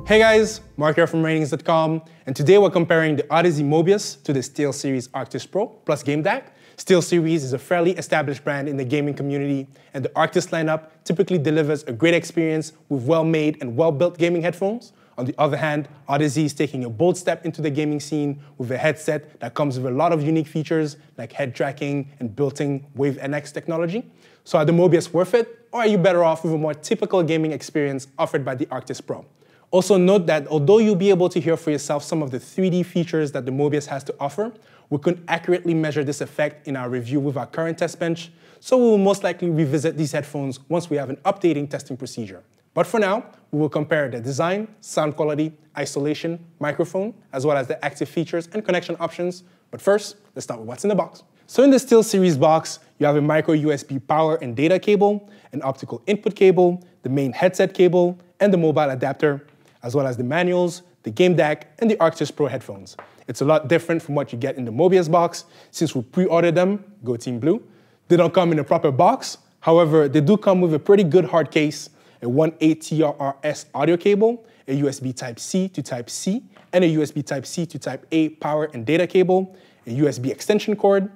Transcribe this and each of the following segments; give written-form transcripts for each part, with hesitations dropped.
Hey guys, Mark here from Ratings.com, and today we're comparing the Audeze Mobius to the SteelSeries Arctis Pro plus GameDac. SteelSeries is a fairly established brand in the gaming community, and the Arctis lineup typically delivers a great experience with well-made and well-built gaming headphones. On the other hand, Audeze is taking a bold step into the gaming scene with a headset that comes with a lot of unique features like head tracking and built-in Wave NX technology. So are the Mobius worth it, or are you better off with a more typical gaming experience offered by the Arctis Pro? Also note that although you'll be able to hear for yourself some of the 3D features that the Mobius has to offer, we couldn't accurately measure this effect in our review with our current test bench, so we will most likely revisit these headphones once we have an updating testing procedure. But for now, we will compare the design, sound quality, isolation, microphone, as well as the active features and connection options. But first, let's start with what's in the box. So in the SteelSeries box, you have a micro USB power and data cable, an optical input cable, the main headset cable, and the mobile adapter, as well as the manuals, the GameDac, and the Arctis Pro headphones. It's a lot different from what you get in the Mobius box. Since we pre-ordered them, go Team Blue, they don't come in a proper box. However, they do come with a pretty good hard case, a 1.8 TRRS audio cable, a USB Type-C to Type-C, and a USB Type-C to Type-A power and data cable, a USB extension cord,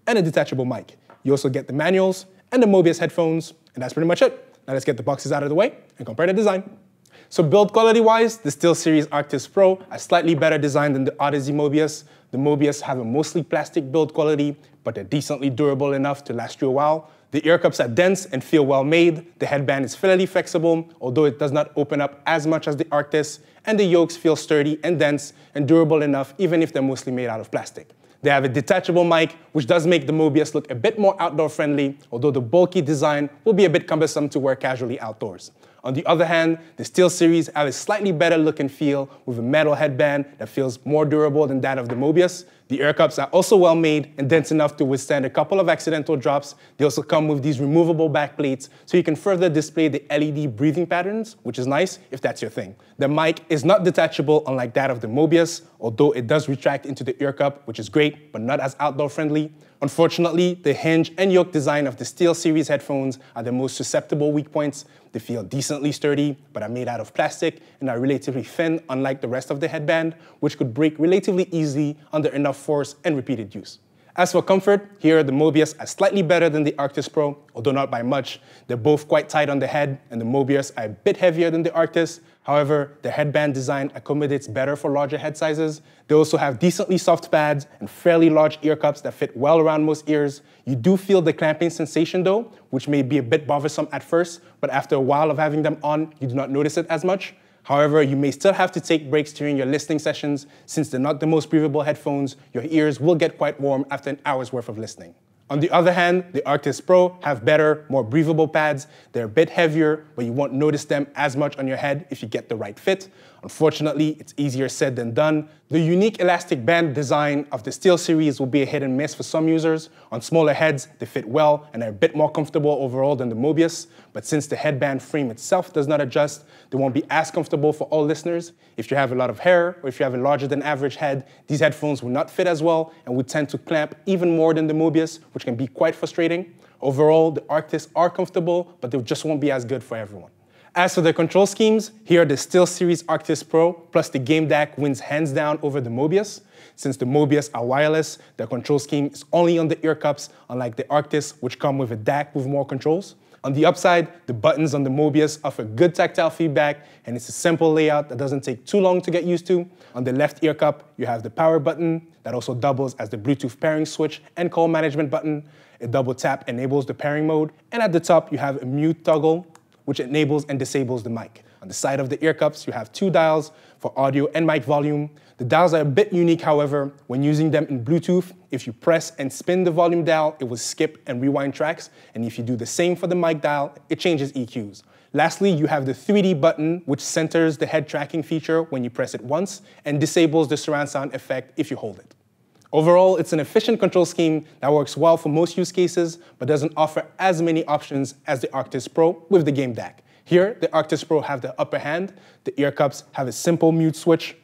and a detachable mic. You also get the manuals and the Mobius headphones, and that's pretty much it. Now let's get the boxes out of the way and compare the design. So build quality-wise, the SteelSeries Arctis Pro are slightly better designed than the Audeze Mobius. The Mobius have a mostly plastic build quality, but they're decently durable enough to last you a while. The ear cups are dense and feel well made. The headband is fairly flexible, although it does not open up as much as the Arctis, and the yokes feel sturdy and dense and durable enough even if they're mostly made out of plastic. They have a detachable mic, which does make the Mobius look a bit more outdoor friendly, although the bulky design will be a bit cumbersome to wear casually outdoors. On the other hand, the SteelSeries have a slightly better look and feel with a metal headband that feels more durable than that of the Mobius. The ear cups are also well made and dense enough to withstand a couple of accidental drops. They also come with these removable back plates so you can further display the LED breathing patterns, which is nice if that's your thing. The mic is not detachable unlike that of the Mobius, although it does retract into the ear cup, which is great, but not as outdoor friendly. Unfortunately, the hinge and yoke design of the SteelSeries headphones are the most susceptible weak points. They feel decently sturdy, but are made out of plastic and are relatively thin, unlike the rest of the headband, which could break relatively easily under enough force and repeated use. As for comfort, here the Mobius are slightly better than the Arctis Pro, although not by much. They're both quite tight on the head, and the Mobius are a bit heavier than the Arctis. However, the headband design accommodates better for larger head sizes. They also have decently soft pads and fairly large ear cups that fit well around most ears. You do feel the clamping sensation though, which may be a bit bothersome at first, but after a while of having them on, you do not notice it as much. However, you may still have to take breaks during your listening sessions. Since they're not the most breathable headphones, your ears will get quite warm after an hour's worth of listening. On the other hand, the Arctis Pro have better, more breathable pads. They're a bit heavier, but you won't notice them as much on your head if you get the right fit. Unfortunately, it's easier said than done. The unique elastic band design of the SteelSeries will be a hit and miss for some users. On smaller heads, they fit well and are a bit more comfortable overall than the Mobius. But since the headband frame itself does not adjust, they won't be as comfortable for all listeners. If you have a lot of hair or if you have a larger than average head, these headphones will not fit as well and would tend to clamp even more than the Mobius, which can be quite frustrating. Overall, the Arctis are comfortable, but they just won't be as good for everyone. As for the control schemes, here the SteelSeries Arctis Pro plus the GameDac wins hands down over the Mobius. Since the Mobius are wireless, the control scheme is only on the ear cups, unlike the Arctis, which come with a DAC with more controls. On the upside, the buttons on the Mobius offer good tactile feedback, and it's a simple layout that doesn't take too long to get used to. On the left ear cup, you have the power button that also doubles as the Bluetooth pairing switch and call management button. A double tap enables the pairing mode, and at the top, you have a mute toggle, which enables and disables the mic. On the side of the ear cups, you have two dials for audio and mic volume. The dials are a bit unique, however. When using them in Bluetooth, if you press and spin the volume dial, it will skip and rewind tracks. And if you do the same for the mic dial, it changes EQs. Lastly, you have the 3D button, which centers the head tracking feature when you press it once and disables the surround sound effect if you hold it. Overall, it's an efficient control scheme that works well for most use cases, but doesn't offer as many options as the Arctis Pro with the GameDac. Here, the Arctis Pro have the upper hand. The ear cups have a simple mute switch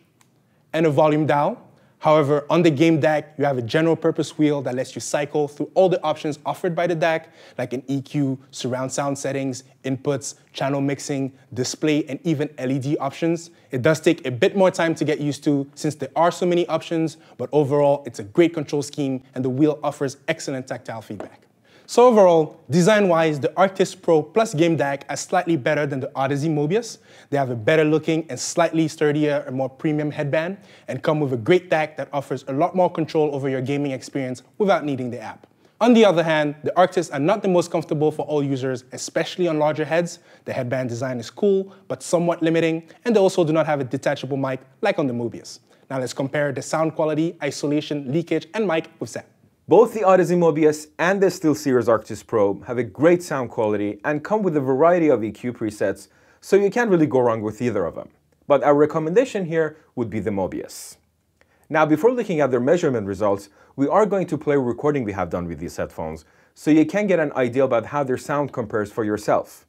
and a volume dial. However, on the GameDac, you have a general purpose wheel that lets you cycle through all the options offered by the DAC, like an EQ, surround sound settings, inputs, channel mixing, display, and even LED options. It does take a bit more time to get used to since there are so many options, but overall, it's a great control scheme and the wheel offers excellent tactile feedback. So overall, design-wise, the Arctis Pro plus GameDac are slightly better than the Audeze Mobius. They have a better looking and slightly sturdier and more premium headband, and come with a great DAC that offers a lot more control over your gaming experience without needing the app. On the other hand, the Arctis are not the most comfortable for all users, especially on larger heads. The headband design is cool, but somewhat limiting, and they also do not have a detachable mic like on the Mobius. Now let's compare the sound quality, isolation, leakage, and mic with Sam. Both the Audeze Mobius and the SteelSeries Arctis Pro have a great sound quality and come with a variety of EQ presets, so you can't really go wrong with either of them. But our recommendation here would be the Mobius. Now, before looking at their measurement results, we are going to play a recording we have done with these headphones, so you can get an idea about how their sound compares for yourself.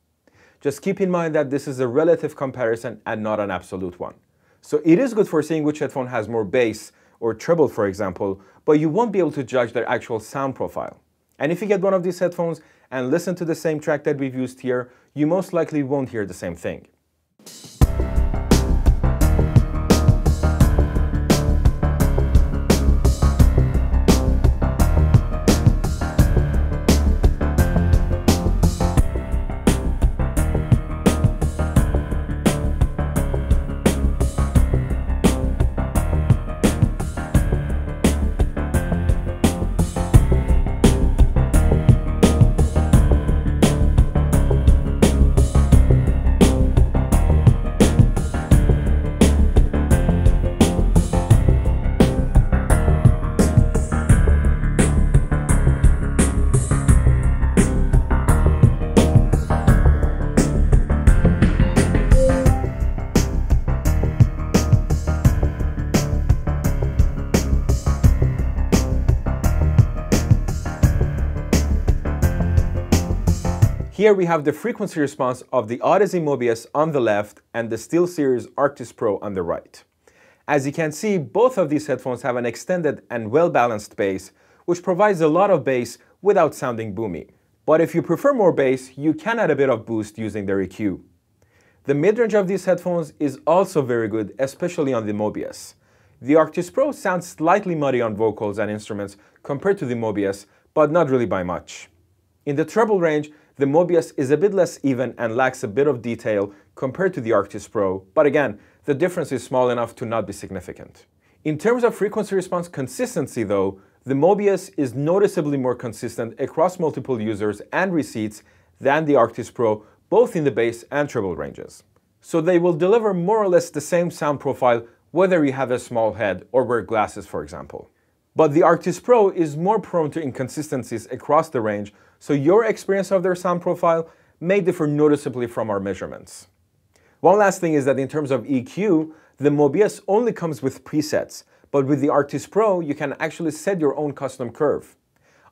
Just keep in mind that this is a relative comparison and not an absolute one. So it is good for seeing which headphone has more bass or treble, for example, but you won't be able to judge their actual sound profile. And if you get one of these headphones and listen to the same track that we've used here, you most likely won't hear the same thing. Here we have the frequency response of the Audeze Mobius on the left and the SteelSeries Arctis Pro on the right. As you can see, both of these headphones have an extended and well-balanced bass, which provides a lot of bass without sounding boomy. But if you prefer more bass, you can add a bit of boost using their EQ. The mid-range of these headphones is also very good, especially on the Mobius. The Arctis Pro sounds slightly muddy on vocals and instruments compared to the Mobius, but not really by much. In the treble range, the Mobius is a bit less even and lacks a bit of detail compared to the Arctis Pro, but again, the difference is small enough to not be significant. In terms of frequency response consistency though, the Mobius is noticeably more consistent across multiple users and receipts than the Arctis Pro, both in the bass and treble ranges. So they will deliver more or less the same sound profile whether you have a small head or wear glasses, for example. But the Arctis Pro is more prone to inconsistencies across the range, so your experience of their sound profile may differ noticeably from our measurements. One last thing is that in terms of EQ, the Mobius only comes with presets, but with the Arctis Pro, you can actually set your own custom curve.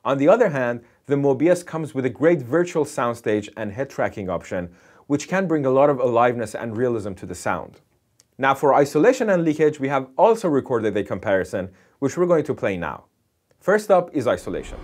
On the other hand, the Mobius comes with a great virtual soundstage and head tracking option, which can bring a lot of aliveness and realism to the sound. Now for isolation and leakage, we have also recorded a comparison, which we're going to play now. First up is isolation.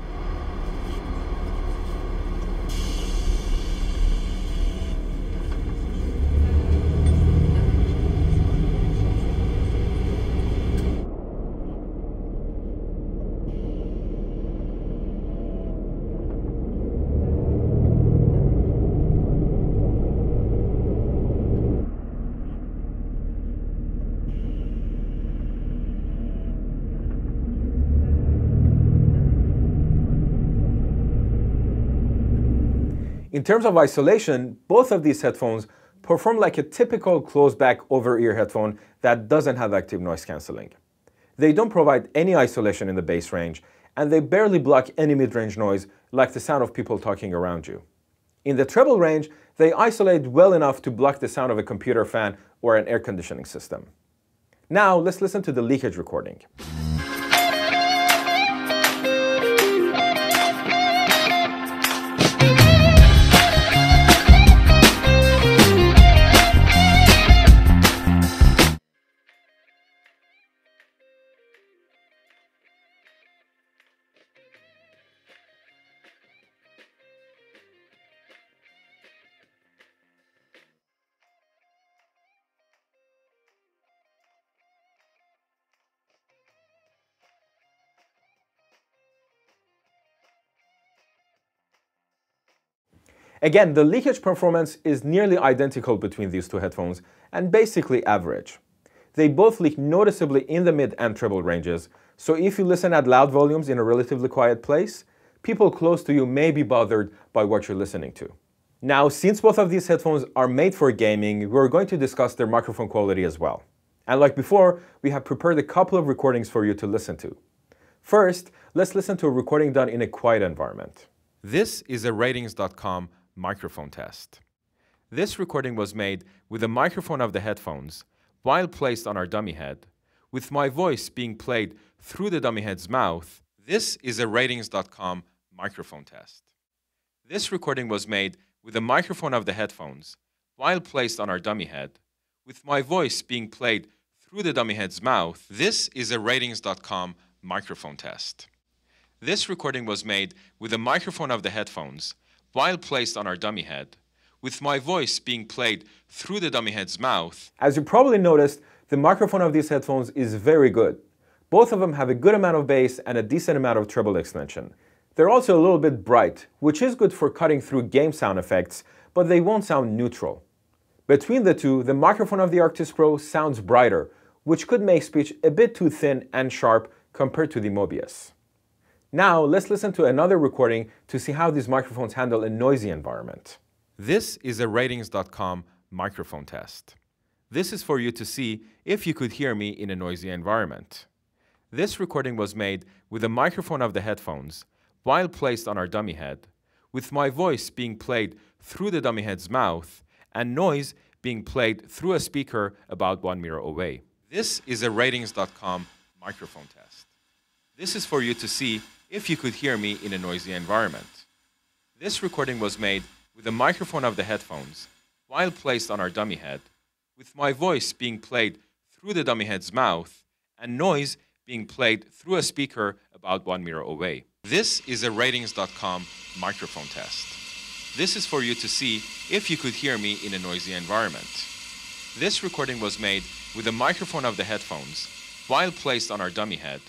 In terms of isolation, both of these headphones perform like a typical closed-back over-ear headphone that doesn't have active noise cancelling. They don't provide any isolation in the bass range, and they barely block any mid-range noise like the sound of people talking around you. In the treble range, they isolate well enough to block the sound of a computer fan or an air conditioning system. Now let's listen to the leakage recording. Again, the leakage performance is nearly identical between these two headphones and basically average. They both leak noticeably in the mid and treble ranges, so if you listen at loud volumes in a relatively quiet place, people close to you may be bothered by what you're listening to. Now, since both of these headphones are made for gaming, we're going to discuss their microphone quality as well. And like before, we have prepared a couple of recordings for you to listen to. First, let's listen to a recording done in a quiet environment. This is a ratings.com microphone test. This recording was made with the microphone of the headphones while placed on our dummy head, with my voice being played through the dummy head's mouth. This is a ratings.com microphone test. This recording was made with the microphone of the headphones while placed on our dummy head, with my voice being played through the dummy head's mouth. This is a ratings.com microphone test. This recording was made with the microphone of the headphones while placed on our dummy head, with my voice being played through the dummy head's mouth. As you probably noticed, the microphone of these headphones is very good. Both of them have a good amount of bass and a decent amount of treble extension. They're also a little bit bright, which is good for cutting through game sound effects, but they won't sound neutral. Between the two, the microphone of the Arctis Pro sounds brighter, which could make speech a bit too thin and sharp compared to the Mobius. Now, let's listen to another recording to see how these microphones handle a noisy environment. This is a ratings.com microphone test. This is for you to see if you could hear me in a noisy environment. This recording was made with the microphone of the headphones while placed on our dummy head, with my voice being played through the dummy head's mouth and noise being played through a speaker about 1 meter away. This is a ratings.com microphone test. This is for you to see if you could hear me in a noisy environment. This recording was made with the microphone of the headphones while placed on our dummy head, with my voice being played through the dummy head's mouth and noise being played through a speaker about 1 meter away. This is a ratings.com microphone test. This is for you to see if you could hear me in a noisy environment. This recording was made with the microphone of the headphones while placed on our dummy head,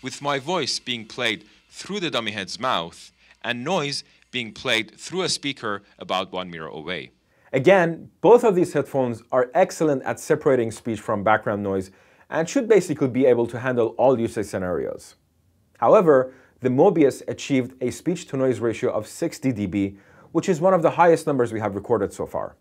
with my voice being played through the dummy head's mouth and noise being played through a speaker about 1 meter away. Again, both of these headphones are excellent at separating speech from background noise and should basically be able to handle all usage scenarios. However, the Mobius achieved a speech-to-noise ratio of 60 dB, which is one of the highest numbers we have recorded so far.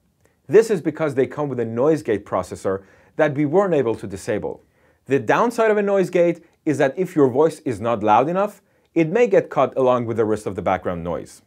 This is because they come with a noise gate processor that we weren't able to disable. The downside of a noise gate is that if your voice is not loud enough, it may get cut along with the rest of the background noise.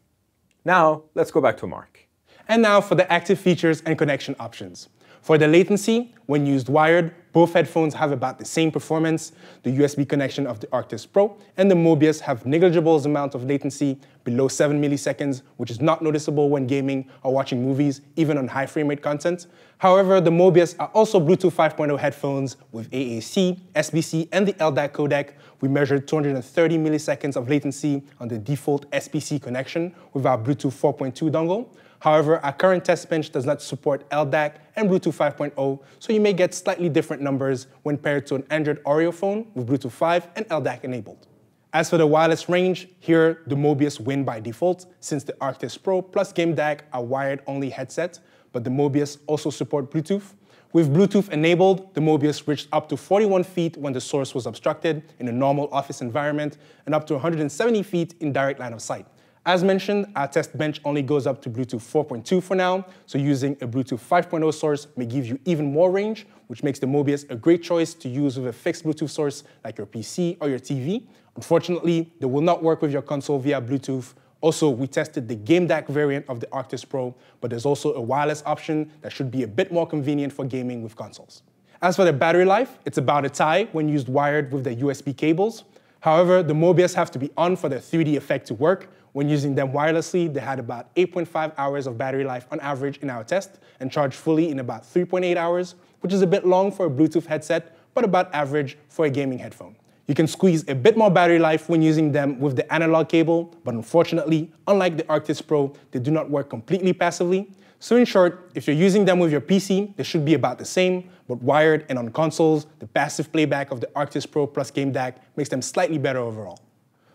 Now, let's go back to Mark. And now for the active features and connection options. For the latency, when used wired, both headphones have about the same performance. The USB connection of the Arctis Pro and the Mobius have negligible amount of latency, below 7 milliseconds, which is not noticeable when gaming or watching movies, even on high frame rate content. However, the Mobius are also Bluetooth 5.0 headphones with AAC, SBC, and the LDAC codec. We measured 230 milliseconds of latency on the default SBC connection with our Bluetooth 4.2 dongle. However, our current test bench does not support LDAC and Bluetooth 5.0, so you may get slightly different numbers when paired to an Android Oreo phone with Bluetooth 5 and LDAC enabled. As for the wireless range, here the Mobius win by default, since the Arctis Pro plus GameDac are wired-only headsets, but the Mobius also support Bluetooth. With Bluetooth enabled, the Mobius reached up to 41 feet when the source was obstructed in a normal office environment, and up to 170 feet in direct line of sight. As mentioned, our test bench only goes up to Bluetooth 4.2 for now, so using a Bluetooth 5.0 source may give you even more range, which makes the Mobius a great choice to use with a fixed Bluetooth source like your PC or your TV. Unfortunately, they will not work with your console via Bluetooth. Also, we tested the GameDac variant of the Arctis Pro, but there's also a wireless option that should be a bit more convenient for gaming with consoles. As for the battery life, it's about a tie when used wired with the USB cables. However, the Mobius have to be on for the 3D effect to work. When using them wirelessly, they had about 8.5 hours of battery life on average in our test and charged fully in about 3.8 hours, which is a bit long for a Bluetooth headset, but about average for a gaming headphone. You can squeeze a bit more battery life when using them with the analog cable, but unfortunately, unlike the Arctis Pro, they do not work completely passively. So in short, if you're using them with your PC, they should be about the same, but wired and on consoles, the passive playback of the Arctis Pro plus GameDac makes them slightly better overall.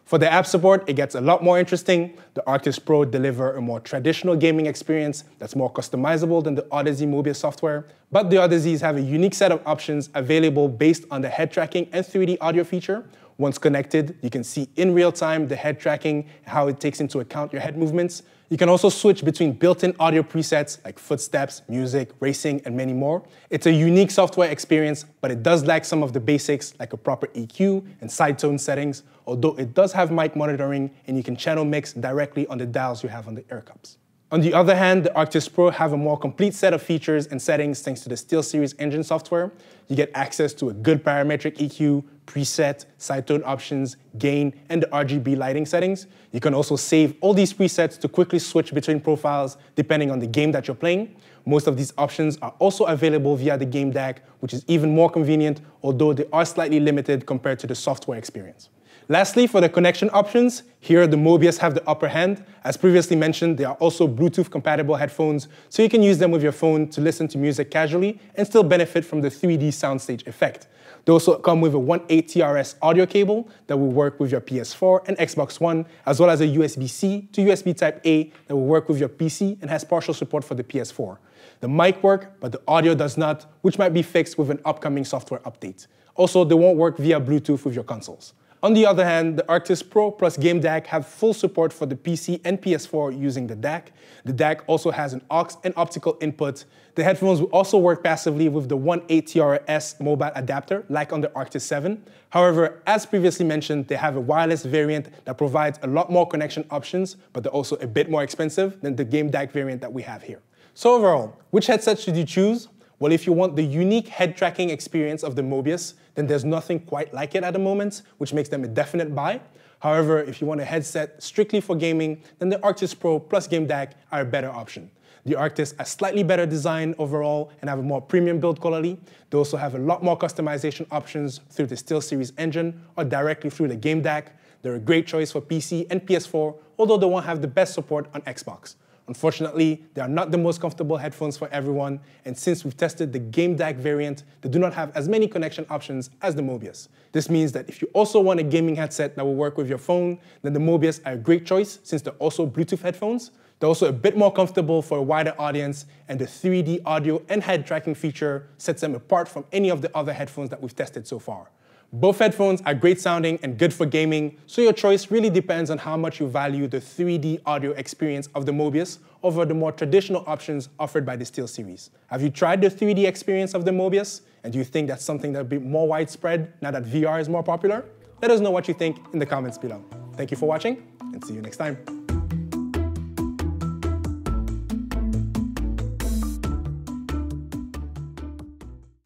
For the app support, it gets a lot more interesting. The Arctis Pro delivers a more traditional gaming experience that's more customizable than the Audeze Mobius software. But the Audezes have a unique set of options available based on the head tracking and 3D audio feature. Once connected, you can see in real time the head tracking and how it takes into account your head movements. You can also switch between built-in audio presets like footsteps, music, racing, and many more. It's a unique software experience, but it does lack some of the basics like a proper EQ and side tone settings, although it does have mic monitoring and you can channel mix directly on the dials you have on the ear cups. On the other hand, the Arctis Pro have a more complete set of features and settings thanks to the SteelSeries engine software. You get access to a good parametric EQ, preset, side tone options, gain, and the RGB lighting settings. You can also save all these presets to quickly switch between profiles depending on the game that you're playing. Most of these options are also available via the GameDac, which is even more convenient, although they are slightly limited compared to the software experience. Lastly, for the connection options, here the Mobius have the upper hand. As previously mentioned, they are also Bluetooth-compatible headphones, so you can use them with your phone to listen to music casually and still benefit from the 3D soundstage effect. They also come with a 1.8 TRS audio cable that will work with your PS4 and Xbox One, as well as a USB-C to USB Type-A that will work with your PC and has partial support for the PS4. The mic works, but the audio does not, which might be fixed with an upcoming software update. Also, they won't work via Bluetooth with your consoles. On the other hand, the Arctis Pro plus GameDac have full support for the PC and PS4 using the DAC. The DAC also has an aux and optical input. The headphones will also work passively with the 1.8 TRS mobile adapter, like on the Arctis 7. However, as previously mentioned, they have a wireless variant that provides a lot more connection options, but they're also a bit more expensive than the GameDac variant that we have here. So overall, which headset should you choose? Well, if you want the unique head tracking experience of the Mobius, then there's nothing quite like it at the moment, which makes them a definite buy. However, if you want a headset strictly for gaming, then the Arctis Pro plus GameDac are a better option. The Arctis has slightly better design overall and have a more premium build quality. They also have a lot more customization options through the SteelSeries engine or directly through the GameDac. They're a great choice for PC and PS4, although they won't have the best support on Xbox. Unfortunately, they are not the most comfortable headphones for everyone, and since we've tested the GameDac variant, they do not have as many connection options as the Mobius. This means that if you also want a gaming headset that will work with your phone, then the Mobius are a great choice since they're also Bluetooth headphones. They're also a bit more comfortable for a wider audience, and the 3D audio and head tracking feature sets them apart from any of the other headphones that we've tested so far. Both headphones are great sounding and good for gaming, so your choice really depends on how much you value the 3D audio experience of the Mobius over the more traditional options offered by the SteelSeries. Have you tried the 3D experience of the Mobius? And do you think that's something that will be more widespread now that VR is more popular? Let us know what you think in the comments below. Thank you for watching, and see you next time.